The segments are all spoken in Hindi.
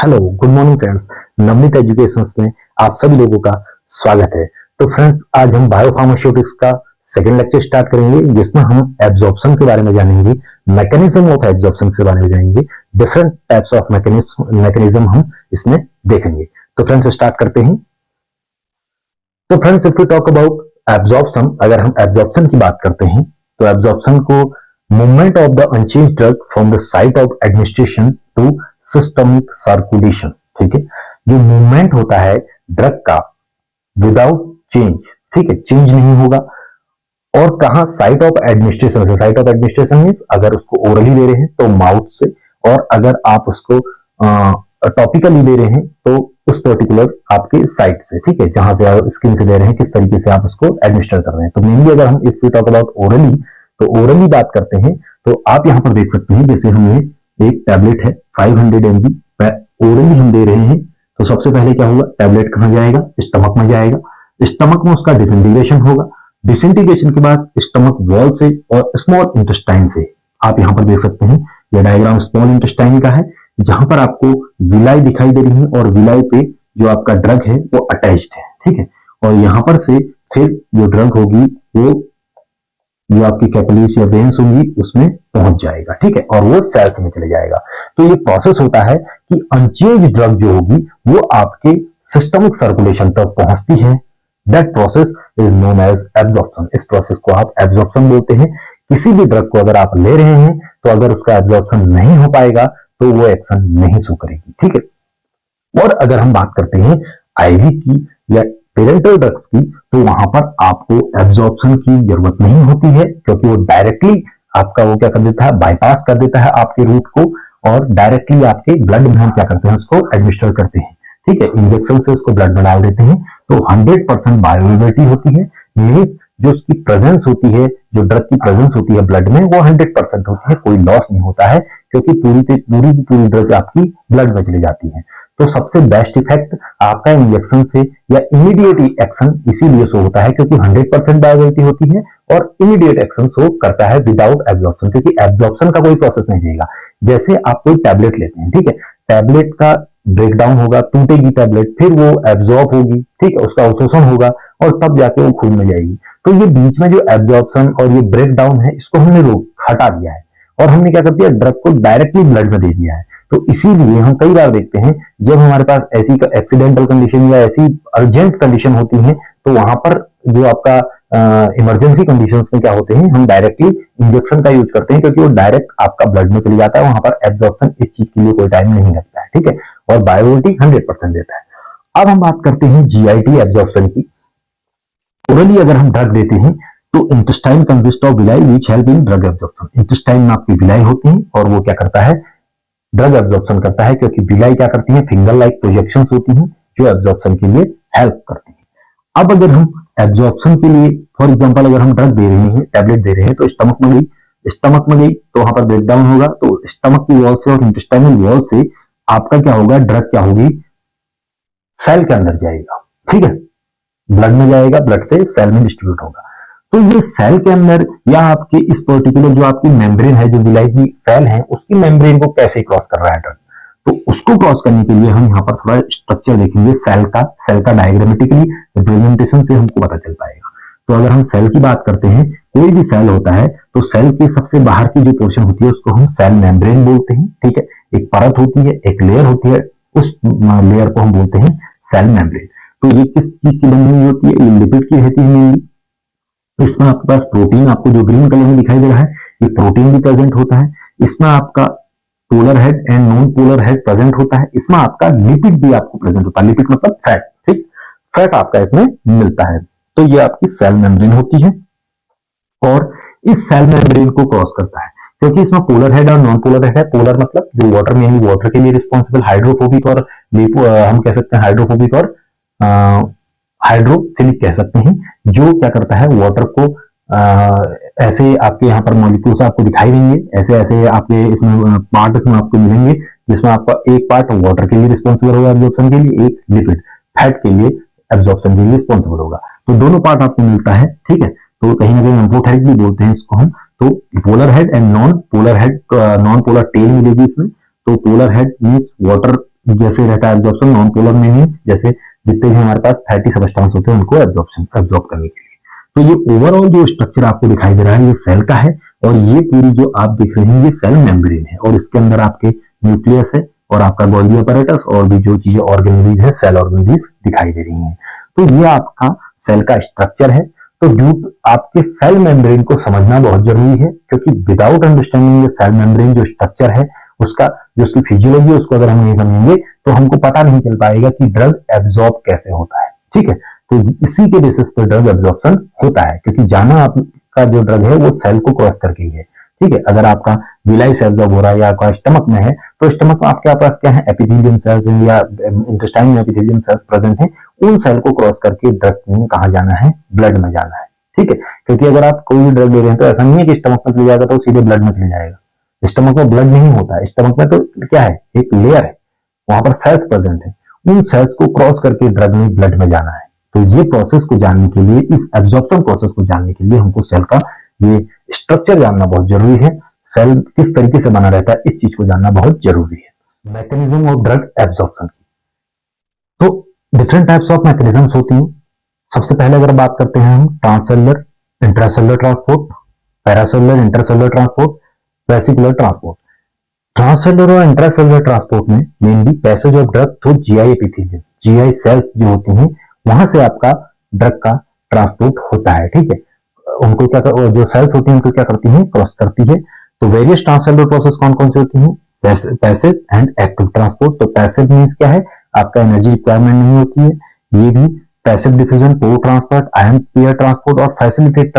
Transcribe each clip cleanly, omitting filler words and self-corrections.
Hello good morning friends. Navneet educations में आप सभी लोगों का स्वागत है। तो फ्रेंड्स, आज हम बायोफार्मास्यूटिक्स का सेकंड लेक्चर स्टार्ट करेंगे, जिसमें हम एब्जॉर्प्शन के बारे में जानेंगे, मैकेनिज्म ऑफ एब्जॉर्प्शन के बारे में जानेंगे, डिफरेंट टाइप्स ऑफ मैकेनिज्म हम इसमें देखेंगे। तो फ्रेंड्स स्टार्ट करते हैं। तो friends, if you talk about absorption, अगर हम एब्जॉर्प्शन की बात करते हैं तो एब्जॉर्प्शन को movement of the unchanged drug from the site of administration to systemic circulation. ठीक है, जो मूवमेंट होता है ड्रग का विदाउट चेंज, ठीक है, चेंज नहीं होगा, और कहा साइट ऑफ एडमिनिस्ट्रेशन से। साइट ऑफ एडमिनिस्ट्रेशन मींस अगर उसको ओरली ले रहे हैं तो माउथ से, और अगर आप उसको टॉपिकली ले रहे हैं तो उस पर्टिकुलर आपके साइट से, ठीक है, जहां से आप स्किन से ले रहे हैं, किस तरीके से आप उसको एडमिनिस्टर कर रहे हैं। तो मेनली अगर हम if you talk about orally, तो ओरली बात करते हैं तो आप यहां पर देख सकते हैं, जैसे हमें एक टैबलेट है 500 mg ओरली हम दे रहे हैं, तो सबसे पहले क्या होगा, टैबलेट कहां जाएगा, स्टमक में जाएगा, स्टमक में उसका डिसइंटीग्रेशन होगा, डिसइंटीग्रेशन के बाद स्टमक वॉल से और स्मॉल इंटेस्टाइन से, आप यहां पर देख सकते हैं यह डायग्राम स्मॉल इंटेस्टाइन का है, जहां पर आपको विलाई दिखाई दे रही है और विलाई पे जो आपका ड्रग है वो अटैच्ड है, ठीक है, और यहां पर से फिर जो ड्रग होगी वो जो आपकी कैपिलरीज या वेन्स होंगी उसमें पहुंच जाएगा, ठीक है, और वो सेल्स में चले जाएगा। तो ये प्रोसेस होता है कि अनचेंज ड्रग जो होगी वो आपके सिस्टमिक सर्कुलेशन तक पहुंचती है। That process is known as absorption. इस प्रोसेस को आप एब्जॉर्प्शन बोलते हैं। किसी भी ड्रग को अगर आप ले रहे हैं तो अगर उसका एब्जॉर्प्शन नहीं हो पाएगा तो वो एक्शन नहीं शो करेगी, ठीक है। और अगर हम बात करते हैं आईवी की या पेरेंटल ड्रग्स की, तो वहां पर आपको एब्जॉर्प्शन की जरूरत नहीं होती है, क्योंकि वो डायरेक्टली आपका वो क्या कर देता है, बाईपास कर देता है आपके रूट को, और डायरेक्टली आपके ब्लड में हम क्या करते हैं, उसको एडमिनिस्टर करते हैं, ठीक है, इंजेक्शन से उसको ब्लड में डाल देते हैं। तो 100% बायोअवेलेबिलिटी होती है, मींस जो उसकी प्रेजेंस होती है, जो ड्रग की प्रेजेंस होती है ब्लड में, वो 100% होती है, कोई लॉस नहीं होता है, क्योंकि पूरी की पूरी ड्रग आपकी ब्लड में चली जाती है। तो सबसे बेस्ट इफेक्ट आपका इंजेक्शन से या इमीडिएट एक्शन इसीलिए शो होता है क्योंकि 100% बायोअवेलेबिलिटी होती है, और इमीडिएट एक्शन शो करता है विदाउट एब्जॉर्प्शन, क्योंकि एब्जॉर्प्शन का कोई प्रोसेस नहीं रहेगा। जैसे आप कोई टैबलेट लेते हैं, ठीक है, टैबलेट का ब्रेकडाउन होगा, टूटेगी टैबलेट, फिर वो एब्जॉर्ब होगी, ठीक है, उसका अवशोषण होगा और तब जाके वो खून में जाएगी। तो ये बीच में जो एब्जॉर्प्शन और ये ब्रेकडाउन है, इसको हमने हटा दिया है, और हमने क्या कर दिया, ड्रग को डायरेक्टली ब्लड में दे दिया है। तो इसीलिए हम कई बार देखते हैं जब हमारे पास ऐसी एक्सीडेंटल कंडीशन या ऐसी अर्जेंट कंडीशन होती है, तो वहां पर जो आपका इमरजेंसी कंडीशंस में क्या होते हैं, हम डायरेक्टली इंजेक्शन का यूज करते हैं, क्योंकि वो डायरेक्ट आपका ब्लड में चली जाता है, वहां पर एब्जॉर्प्शन इस चीज के लिए कोई टाइम नहीं लगता है, ठीक है, और बायोअवेलेबिलिटी 100% देता है। अब हम बात करते हैं जीआईटी एब्जॉर्प्शन की। ओरली अगर हम ड्रग देते हैं तो intestine consist of villi which help in drug absorption. Intestine में आपकी विलाई होती है और वो क्या करता है, ड्रग एब्जॉर्प्शन करता है, क्योंकि विलाई क्या करती है, फिंगर लाइक प्रोजेक्शंस होती हैं जो एब्जॉर्प्शन के लिए हेल्प करती हैं। अब अगर हम एब्जॉर्प्शन के लिए फॉर एग्जांपल अगर हम ड्रग दे रहे हैं, टैबलेट दे रहे हैं, तो स्टमक में गई तो वहां पर ब्रेकडाउन होगा, तो स्टमक की वॉल से और इंटेस्टाइनल वॉल से आपका क्या होगा, ड्रग क्या होगी, सेल के अंदर जाएगा, ठीक है, ब्लड में जाएगा, ब्लड से सेल में डिस्ट्रीब्यूट होगा। तो ये सेल के अंदर या आपके इस पर्टिकुलर जो आपकी मेम्ब्रेन है, जो विलाई की सेल है, उसकी मेम्ब्रेन को कैसे क्रॉस कर रहा है ड्रग, तो उसको क्रॉस करने के लिए हम यहाँ पर थोड़ा स्ट्रक्चर देखेंगे सेल का डायग्रामेटिकली रिप्रेजेंटेशन से हमको पता चल पाएगा। तो अगर हम सेल की बात करते हैं, कोई भी सेल होता है तो सेल के सबसे बाहर की जो पोर्शन होती है उसको हम सेल मेम्ब्रेन बोलते हैं, ठीक है, एक परत होती है, एक लेयर होती है, उस लेयर को हम बोलते हैं सेल मेम्ब्रेन। तो ये किस चीज की बनी हुई होती है, ये लिपिड की रहती है। इसमें आपके पास प्रोटीन, आपको जो ग्रीन कलर में दिखाई दे रहा है, ये प्रोटीन भी प्रेजेंट होता है। इसमें आपका polar head and non polar head present होता है। इसमें आपका लिपिड भी आपको प्रेजेंट होता है, लिपिड मतलब फैट, ठीक, फैट आपका इसमें मिलता है। तो ये आपकी सेल मेम्ब्रेन होती है, और इस सेल मेम्ब्रेन को क्रॉस करता है, क्योंकि इसमें पोलर हेड और नॉन पोलर हेड है। पोलर मतलब जो वाटर, मेनली वाटर के लिए रिस्पॉन्सिबल, हाइड्रोफोबिक और हम कह सकते हैं हाइड्रोफोबिक और हाइड्रोफिलिक कह सकते हैं, जो क्या करता है, वाटर को ऐसे आपके यहाँ पर मॉलिक्यूल्स आपको दिखाई देंगे, ऐसे ऐसे आपके इसमें पार्ट इसमें आपको मिलेंगे, जिसमें आपका एक पार्ट वाटर के लिए रिस्पॉन्सिबल होगा एब्जॉर्प्शन के लिए, एक लिपिड फैट के लिए एब्जॉर्प्शन के लिए रिस्पॉन्सिबल होगा। तो दोनों पार्ट आपको मिलता है, ठीक है, तो कहीं ना कहीं इम्पोर्ट हेड भी बोलते हैं इसको हम। तो polar head and non polar tail मिलेगी इसमें। तो पोलर हेड मीन्स वाटर जैसे रहता है एब्जॉर्प्शन नॉन पोलर में मींस जैसे जितने भी हमारे पास फैटी सब्सटेंस होते हैं उनको एब्जॉर्ब करने के लिए। तो ये ओवरऑल जो स्ट्रक्चर आपको दिखाई दे रहा है ये सेल का है, और ये पूरी जो आप देख रहे हैं ये सेल मेम्ब्रेन है, और इसके अंदर आपके न्यूक्लियस है और आपका गोल्गी अपैरेटस और भी जो चीजें ऑर्गेनेलीज है सेल ऑर्गेनेलीज दिखाई दे रही हैं। तो ये आपका सेल का स्ट्रक्चर है। तो ड्यू आपके सेल मेम्ब्रेन को समझना बहुत जरूरी है, क्योंकि विदाउट अंडरस्टैंडिंग सेल मेम्ब्रेन जो स्ट्रक्चर है उसका जो उसकी फिजियोलॉजी है उसको अगर हम नहीं समझेंगे तो हमको पता नहीं चल पाएगा कि ड्रग एब्जॉर्ब कैसे होता है। ठीक है, तो इसी के बेसिस पर ड्रग एब्जॉर्प्शन होता है, क्योंकि जाना आपका जो ड्रग है वो सेल को क्रॉस करके ही है। ठीक है, अगर आपका विलाई से एब्जॉर्ब हो रहा है या आपका स्टमक में है तो स्टमक में आपके पास क्या है एपिथेलियम सेल्स या इंटेस्टाइन में एपिथेलियम सेल्स प्रेजेंट है, उन सेल को क्रॉस करके ड्रग में कहां जाना है, ब्लड में जाना है। ठीक है, क्योंकि अगर आप कोई भी ड्रग ले रहे हैं तो ऐसा नहीं है कि स्टमक में चले जाएगा तो सीधे ब्लड में चले जाएगा। स्टमक में ब्लड नहीं होता है, स्टमक में तो क्या है एक लेयर है, वहां पर सेल्स प्रेजेंट है, उन सेल्स को क्रॉस करके ड्रग में ब्लड में जाना है। तो ये प्रोसेस को जानने के लिए, इस एब्जॉर्प्शन प्रोसेस को जानने के लिए हमको सेल का ये स्ट्रक्चर जानना बहुत जरूरी है। सेल किस तरीके से बना रहता है इस चीज को जानना बहुत जरूरी है। मैकेनिज्म ऑफ ड्रग एब्जॉर्प्शन की तो डिफरेंट टाइप्स ऑफ मैकेनिज्म्स होती हैं। सबसे पहले अगर बात करते हैं हम transcellular intracellular transport, paracellular intercellular transport, vesicular transport. Transcellular और इंट्रासेलुलर ट्रांसपोर्ट में mainly passage of drug through GI epithelium, GI cells जो होती हैं वहां से आपका ड्रग का ट्रांसपोर्ट होता है। ठीक है, उनको क्या जो सेल्स होती हैं उनको क्या करती हैं, क्रॉस करती है। तो वेरियस ट्रांससेलुलर प्रोसेस कौन कौन सी होती हैं, पैसिव एंड एक्टिव ट्रांसपोर्ट। तो पैसिव मींस क्या है, आपका एनर्जी रिक्वायरमेंट नहीं होती है, ये भी पैसिव डिफ्यूजन, पोर ट्रांसपोर्ट, आयन पेयर ट्रांसपोर्ट और फैसिलिटेट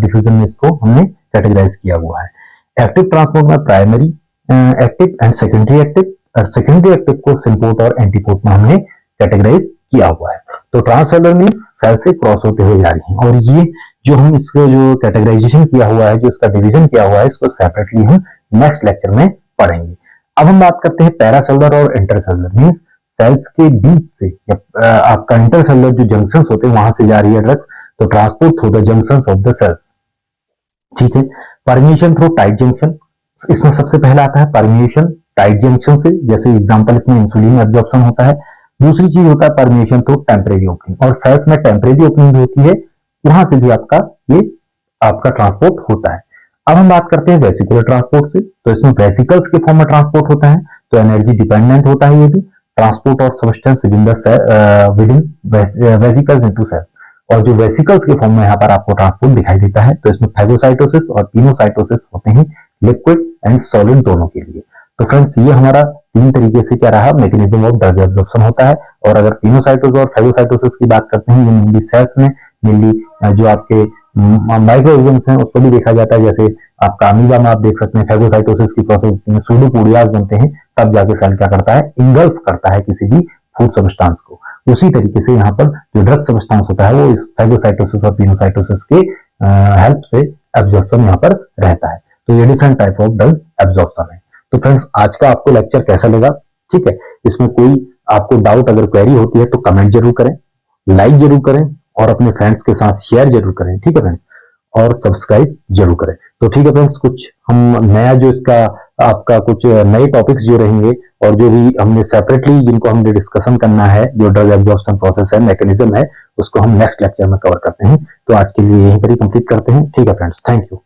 डिफ्यूजन में इसको हमने कैटेगराइज किया हुआ है। एक्टिव ट्रांसपोर्ट में primary active and secondary active, और सेकेंडरी एक्टिव को सिंपोर्ट और एंटीपोर्ट में हमने कैटेगराइज किया हुआ है। तो ट्रांससेलुलर मींस सेल से क्रॉस होते हुए जा रही है, और ये जो हम इसको जो कैटेगराइजेशन किया हुआ है, जो इसका डिवीजन किया हुआ है, इसको सेपरेटली हम नेक्स्ट लेक्चर में पढ़ेंगे। अब हम बात करते हैं पैरासेलुलर और इंटरसेलुलर मींस सेल्स के बीच से आपका इंटरसेलुलर जो जंक्शंस होते हैं वहां से जा रही है ड्रग्स, तो transport through the junctions of the cells. ठीक है, परमिशन थ्रू टाइट जंक्शन, इसमें सबसे पहला आता है परमिशन टाइट जंक्शन से, जैसे एग्जांपल इसमें इंसुलिन एब्जॉर्प्शन होता है। दूसरी चीज होता है परमिशन थ्रू टेम्परेरी ओपनिंग, और सेल्स में टेम्परेरी ओपनिंग होती है, वहां से भी आपका ट्रांसपोर्ट होता है। अब हम बात करते हैं वेसिकुलर ट्रांसपोर्ट से, तो इसमें वेसिकल्स के फॉर्म में ट्रांसपोर्ट होता है, तो एनर्जी डिपेंडेंट होता है ये भी, transport of substance within vesicles into cell, और जो वेसिकल्स के फॉर्म में यहाँ पर आपको ट्रांसपोर्ट दिखाई देता है, तो इसमें फैगोसाइटोसिस और पिनोसाइटोसिस होते हैं, लिक्विड एंड सॉलिड दोनों के लिए। तो फ्रेंड्स ये हमारा तीन तरीके से क्या रहा, मैकेनिज्म ऑफ ड्रग एब्जॉर्प्शन होता है। और अगर पिनोसाइटोसिस और फैगोसाइटोसिस की बात करते हैं, ये मेनली सेल्स में, मेनली जो आपके माइक्रोऑर्गेनिजम्स हैं उसको भी देखा जाता है, जैसे आपका अमीबा में आप देख सकते हैं फैगोसाइटोसिस की प्रोसेस होती है, सूडोपोडियाज बनते हैं, तब जाके सेल क्या करता है, इंगल्फ करता है किसी भी फूड सब्सटेंस को। उसी तरीके से यहाँ पर जो ड्रग सब्सटेंस होता है वो इस फैगोसाइटोसिस और पिनोसाइटोसिस के हेल्प से एब्जॉर्प्शन यहाँ पर रहता है। तो ये different type of drug absorption है। तो फ्रेंड्स आज का आपको लेक्चर कैसा लगा, ठीक है, इसमें कोई आपको डाउट अगर क्वेरी होती है तो कमेंट जरूर करें, लाइक जरूर करें और अपने फ्रेंड्स के साथ शेयर जरूर करें। ठीक है फ्रेंड्स, और सब्सक्राइब जरूर करें। तो ठीक है फ्रेंड्स, कुछ हम नया जो इसका आपका कुछ नए टॉपिक्स जो रहेंगे और जो भी हमने सेपरेटली जिनको हमने डिस्कशन करना है, जो ड्रग एब्जॉर्प्शन प्रोसेस है, मैकेनिज्म है, उसको हम नेक्स्ट लेक्चर में कवर करते हैं। तो आज के लिए यहीं पर ही कंप्लीट करते हैं। ठीक है फ्रेंड्स, थैंक यू।